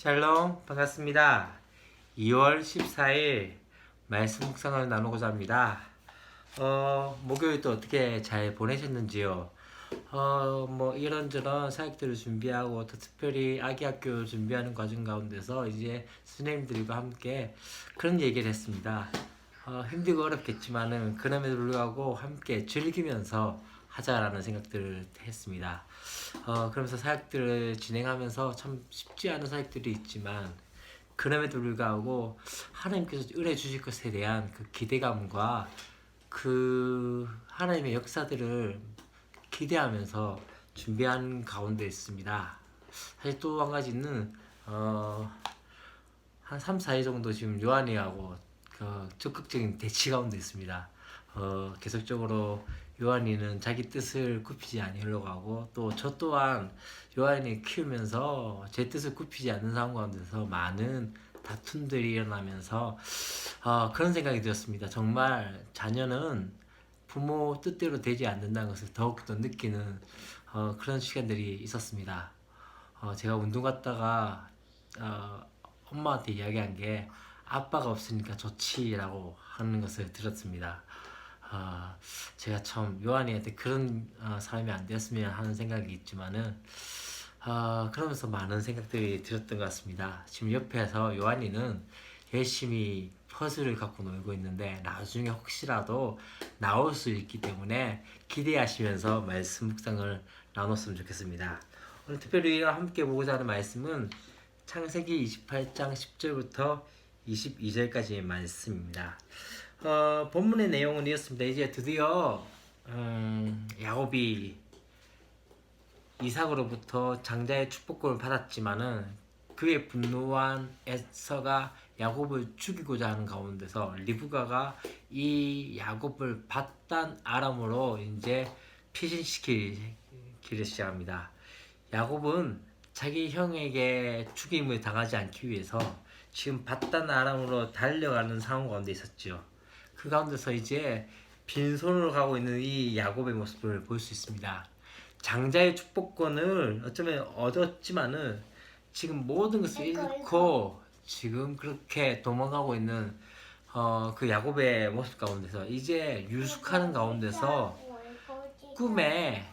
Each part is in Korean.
샬롬 반갑습니다. 2월 14일 말씀 묵상을 나누고자 합니다. 목요일도 어떻게 잘 보내셨는지요? 이런저런 사역들을 준비하고 또 특별히 아기 학교 준비하는 과정 가운데서 이제 선생님들과 함께 그런 얘기를 했습니다. 힘들고 어렵겠지만은 그럼에도 불구하고 함께 즐기면서 하자라는 생각들을 했습니다. 그러면서 사역들을 진행하면서 참 쉽지 않은 사역들이 있지만 그럼에도 불구하고 하나님께서 은혜 주실 것에 대한 그 기대감과 그 하나님의 역사들을 기대하면서 준비한 가운데 있습니다. 사실 또 한 가지는 한 3, 4일 정도 지금 요한이하고 적극적인 대치 가운데 있습니다. 계속적으로 요한이는 자기 뜻을 굽히지 않으려고 하고 또 저 또한 요한이 키우면서 제 뜻을 굽히지 않는 상황 가운데서 많은 다툼들이 일어나면서 그런 생각이 들었습니다. 정말 자녀는 부모 뜻대로 되지 않는다는 것을 더욱더 느끼는 그런 시간들이 있었습니다. 제가 운동 갔다가 엄마한테 이야기한 게 아빠가 없으니까 좋지라고 하는 것을 들었습니다. 제가 참 요한이한테 그런 사람이 안 되었으면 하는 생각이 있지만은 그러면서 많은 생각들이 들었던 것 같습니다. 지금 옆에서 요한이는 열심히 퍼즐을 갖고 놀고 있는데 나중에 혹시라도 나올 수 있기 때문에 기대하시면서 말씀 묵상을 나눴으면 좋겠습니다. 오늘 특별히 우리가 함께 보고자 하는 말씀은 창세기 28장 10절부터 22절까지의 말씀입니다. 본문의 내용은 이렇습니다. 이제 드디어 야곱이 이삭으로부터 장자의 축복권을 받았지만은 그의 분노한 에서가 야곱을 죽이고자 하는 가운데서 리브가가 이 야곱을 바단 아람으로 이제 피신시키기 시작합니다. 야곱은 자기 형에게 죽임을 당하지 않기 위해서 지금 바단 아람으로 달려가는 상황 가운데 있었죠. 그 가운데서 이제 빈손으로 가고 있는 이 야곱의 모습을 볼 수 있습니다. 장자의 축복권을 어쩌면 얻었지만은 지금 모든 것을 잃고 지금 그렇게 도망가고 있는 그 야곱의 모습 가운데서 이제 유숙하는 가운데서 꿈에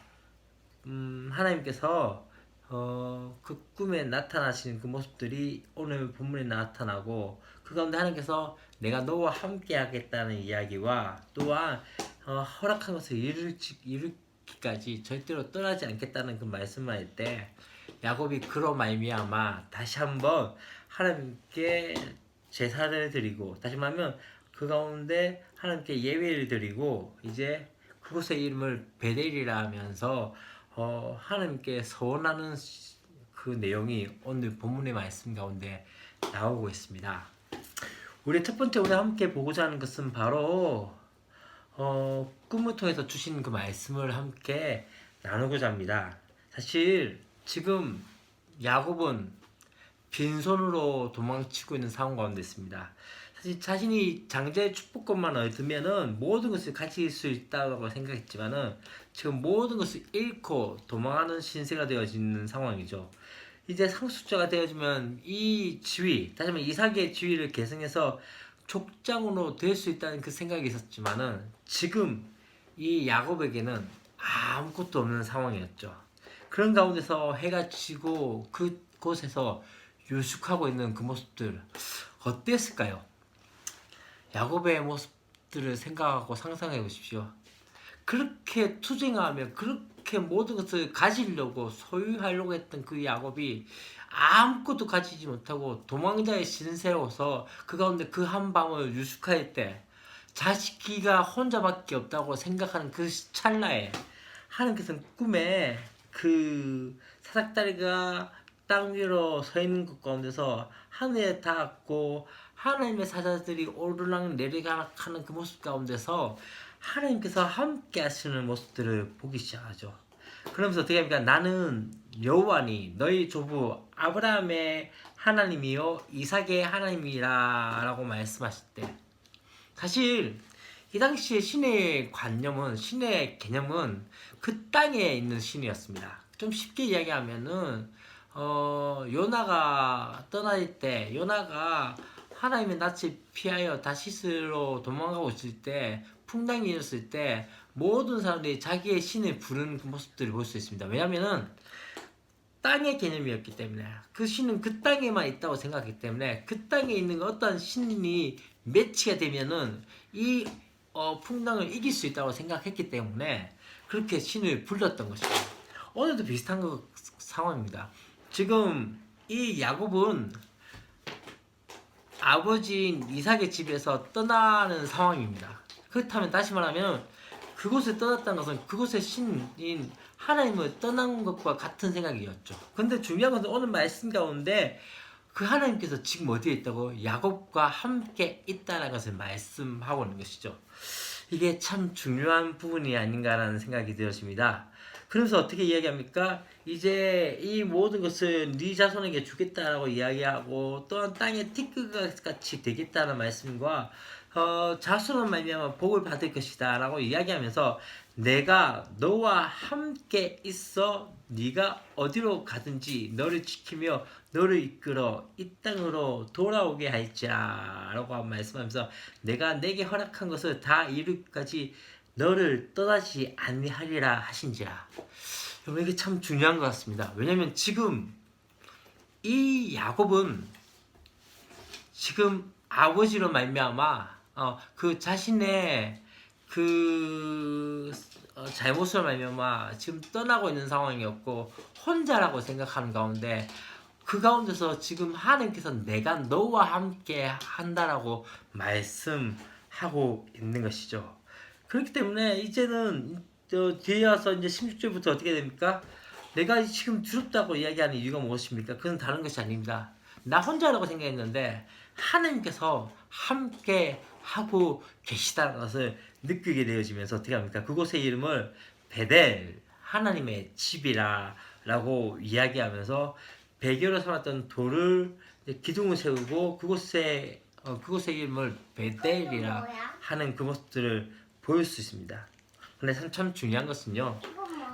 하나님께서 그 꿈에 나타나시는 그 모습들이 오늘 본문에 나타나고 그 가운데 하나님께서 내가 너와 함께 하겠다는 이야기와 또한 허락한 것을 이루기까지 절대로 떠나지 않겠다는 그 말씀을 할 때 야곱이 그로 말미암아 다시 한번 하나님께 제사를 드리고 다시 말하면 그 가운데 하나님께 예배를 드리고 이제 그곳의 이름을 베델이라 하면서 하나님께 서원하는 그 내용이 오늘 본문의 말씀 가운데 나오고 있습니다. 우리 첫 번째 오늘 함께 보고자 하는 것은 바로 꿈을 통해서 주신 그 말씀을 함께 나누고자 합니다. 사실 지금 야곱은 빈손으로 도망치고 있는 상황 가운데 있습니다. 사실 자신이 장자의 축복권만 얻으면은 모든 것을 가질 수 있다고 생각했지만은 지금 모든 것을 잃고 도망하는 신세가 되어지는 상황이죠. 이제 상속자가 되어지면 이 지위, 다시 말해 이삭의 지위를 계승해서 족장으로 될 수 있다는 그 생각이 있었지만은 지금 이 야곱에게는 아무것도 없는 상황이었죠. 그런 가운데서 해가 지고 그곳에서 유숙하고 있는 그 모습들 어땠을까요? 야곱의 모습들을 생각하고 상상해 보십시오. 그렇게 투쟁하며 그렇게 모든 것을 가지려고 소유하려고 했던 그 야곱이 아무것도 가지지 못하고 도망자의 신세로서 그 가운데 그 한 밤을 유숙할 때 자식이가 혼자밖에 없다고 생각하는 그 찰나에 하나님께서는 꿈에 그 사닥다리가 땅 위로 서 있는 것 가운데서 하늘에 닿았고 하나님의 사자들이 오르락 내리락 하는 그 모습 가운데서 하나님께서 함께 하시는 모습들을 보기 시작하죠. 그러면서 어떻게 합니까? 나는 여호와니 너희 조부 아브라함의 하나님이요 이삭의 하나님이라 라고 말씀하실 때 사실 이 당시에 신의 관념은 신의 개념은 그 땅에 있는 신이었습니다. 좀 쉽게 이야기하면은 요나가 떠날 때 요나가 하나님의 낯을 피하여 다시스로 도망가고 있을 때 풍랑이 일었을 때 모든 사람들이 자기의 신을 부르는 그 모습들을 볼 수 있습니다. 왜냐면은 땅의 개념이었기 때문에 그 신은 그 땅에만 있다고 생각했기 때문에 그 땅에 있는 어떤 신이 매치가 되면은 이 풍랑을 이길 수 있다고 생각했기 때문에 그렇게 신을 불렀던 것이죠. 오늘도 비슷한 상황입니다. 지금 이 야곱은 아버지인 이삭의 집에서 떠나는 상황입니다. 그렇다면 다시 말하면 그곳에 떠났다는 것은 그곳의 신인 하나님을 떠난 것과 같은 생각이었죠. 근데 중요한 것은 오늘 말씀 가운데 그 하나님께서 지금 어디에 있다고? 야곱과 함께 있다는 것을 말씀하고 있는 것이죠. 이게 참 중요한 부분이 아닌가라는 생각이 들었습니다. 그래서 어떻게 이야기합니까? 이제 이 모든 것을 네 자손에게 주겠다라고 이야기하고 또한 땅의 티끌과 같이 되겠다는 말씀과 자손은 말미암아 복을 받을 것이다 라고 이야기하면서 내가 너와 함께 있어 네가 어디로 가든지 너를 지키며 너를 이끌어 이 땅으로 돌아오게 할지라 라고 말씀하면서 내가 내게 허락한 것을 다 이루기까지 너를 떠나지 아니하리라 하신지라. 여러분 이게 참 중요한 것 같습니다. 왜냐하면 지금 이 야곱은 지금 아버지로 말미암아 그 자신의 그 잘못으로 말미암아 지금 떠나고 있는 상황이었고 혼자라고 생각하는 가운데 그 가운데서 지금 하나님께서 내가 너와 함께 한다라고 말씀하고 있는 것이죠. 그렇기 때문에 이제는 뒤에 와서 이제 16절부터 어떻게 됩니까? 내가 지금 두렵다고 이야기하는 이유가 무엇입니까? 그건 다른 것이 아닙니다. 나 혼자라고 생각했는데 하나님께서 함께 하고 계시다는 것을 느끼게 되어지면서 어떻게 합니까? 그곳의 이름을 베델, 하나님의 집이라 라고 이야기하면서 베개로 삼았던 돌을 기둥을 세우고 그곳의 이름을 베델이라 하는 그 모습들을 보일 수 있습니다. 근데 참 중요한 것은요.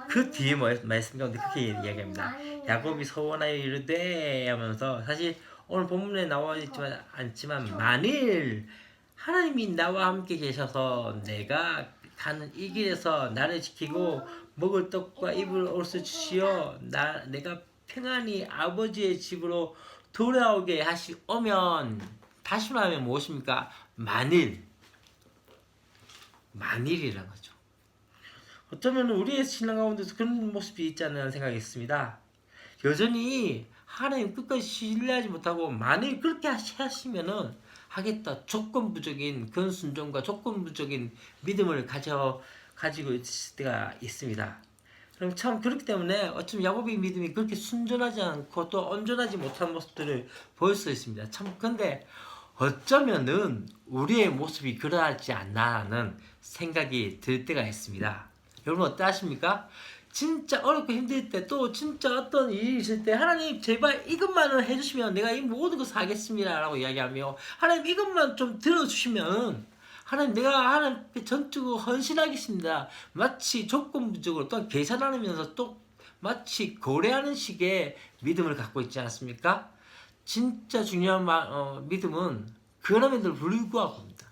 그 뒤에 말씀 가운데 그렇게 이야기합니다. 야곱이 서원하여 이르되 하면서 사실 오늘 본문에 나와 있지만 않지만 만일 하나님이 나와 함께 계셔서 내가 가는 이 길에서 나를 지키고 먹을 떡과 입을 옷을 주시어 내가 평안히 아버지의 집으로 돌아오게 오면 다시 말하면 무엇입니까? 만일이라는 거죠. 어쩌면 우리의 신앙 가운데서 그런 모습이 있지 않나 생각이 있습니다. 여전히 하나님 끝까지 신뢰하지 못하고 만일 그렇게 하시면은 하겠다 조건부적인 그런 순종과 조건부적인 믿음을 가지고 있을 때가 있습니다. 그럼 참 그렇기 때문에 어쩌면 야곱의 믿음이 그렇게 순전하지 않고 또 온전하지 못한 모습들을 보일 수 있습니다. 참 근데 어쩌면은 우리의 모습이 그러하지 않나라는 생각이 들 때가 있습니다. 여러분 어떠하십니까? 진짜 어렵고 힘들 때 또 진짜 어떤 일이 있을 때 하나님 제발 이것만을 해주시면 내가 이 모든 것을 하겠습니다 라고 이야기하며 하나님 이것만 좀 들어주시면 하나님 내가 하나님께 전적으로 헌신하겠습니다. 마치 조건부적으로 또 계산하면서 또 마치 거래하는 식의 믿음을 갖고 있지 않습니까? 진짜 중요한 믿음은 그럼에도 불구하고입니다.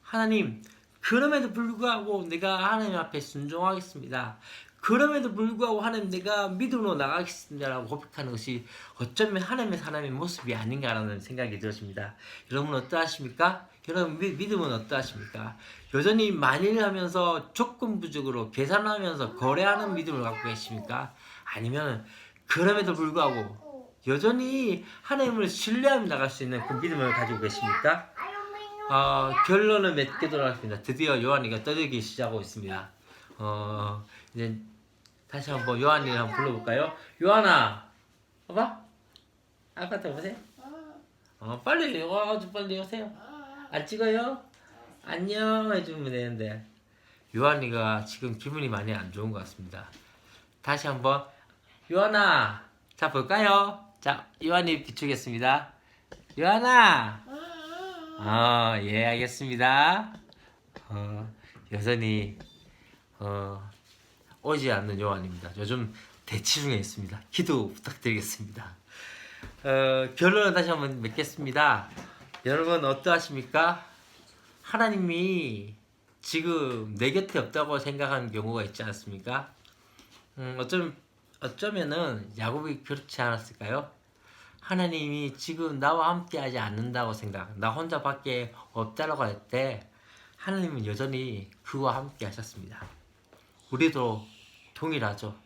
하나님 그럼에도 불구하고 내가 하나님 앞에 순종하겠습니다. 그럼에도 불구하고 하나님 내가 믿음으로 나가겠습니다 라고 고백하는 것이 어쩌면 하나님의 사람의 모습이 아닌가라는 생각이 들었습니다. 여러분 어떠하십니까? 여러분 믿음은 어떠하십니까? 여전히 만일하면서 조건부적으로 계산하면서 거래하는 믿음을 갖고 계십니까? 아니면 그럼에도 불구하고 여전히 하나님을 신뢰하며 나갈 수 있는 그 믿음을 가지고 계십니까? 결론을 맺도록 하겠습니다. 드디어 요한이가 떠들기 시작하고 있습니다. 이제 다시 한번 요한이를 한번 불러볼까요? 요한아, 봐봐. 아빠한테 오세요. 빨리 와가지고 빨리 오세요. 안 찍어요? 안녕 해주면 되는데 요한이가 지금 기분이 많이 안 좋은 것 같습니다. 다시 한번 요한아, 자 볼까요? 자, 요한이 비추겠습니다. 요한아. 예, 알겠습니다. 여전히 오지 않는 요한입니다. 요즘 대치 중에 있습니다. 기도 부탁드리겠습니다. 결론을 다시 한번 맺겠습니다. 여러분 어떠하십니까? 하나님이 지금 내 곁에 없다고 생각하는 경우가 있지 않습니까? 어쩌면은 야곱이 그렇지 않았을까요? 하나님이 지금 나와 함께 하지 않는다고 생각, 나 혼자밖에 없다라고 할 때 하나님은 여전히 그와 함께 하셨습니다. 우리도 동일하죠.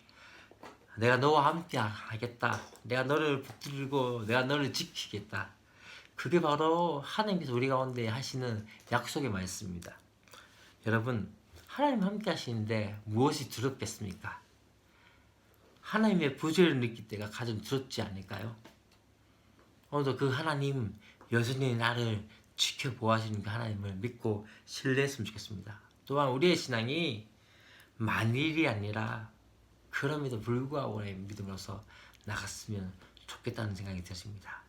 내가 너와 함께 하겠다. 내가 너를 붙들고 내가 너를 지키겠다. 그게 바로 하나님께서 우리 가운데 하시는 약속의 말씀입니다. 여러분, 하나님 함께 하시는데 무엇이 두렵겠습니까? 하나님의 부재를 느낄 때가 가장 두렵지 않을까요? 오늘도 그 하나님 여전히 나를 지켜보아주시는 그 하나님을 믿고 신뢰했으면 좋겠습니다. 또한 우리의 신앙이 만일이 아니라 그럼에도 불구하고의 믿음으로서 나갔으면 좋겠다는 생각이 들었습니다.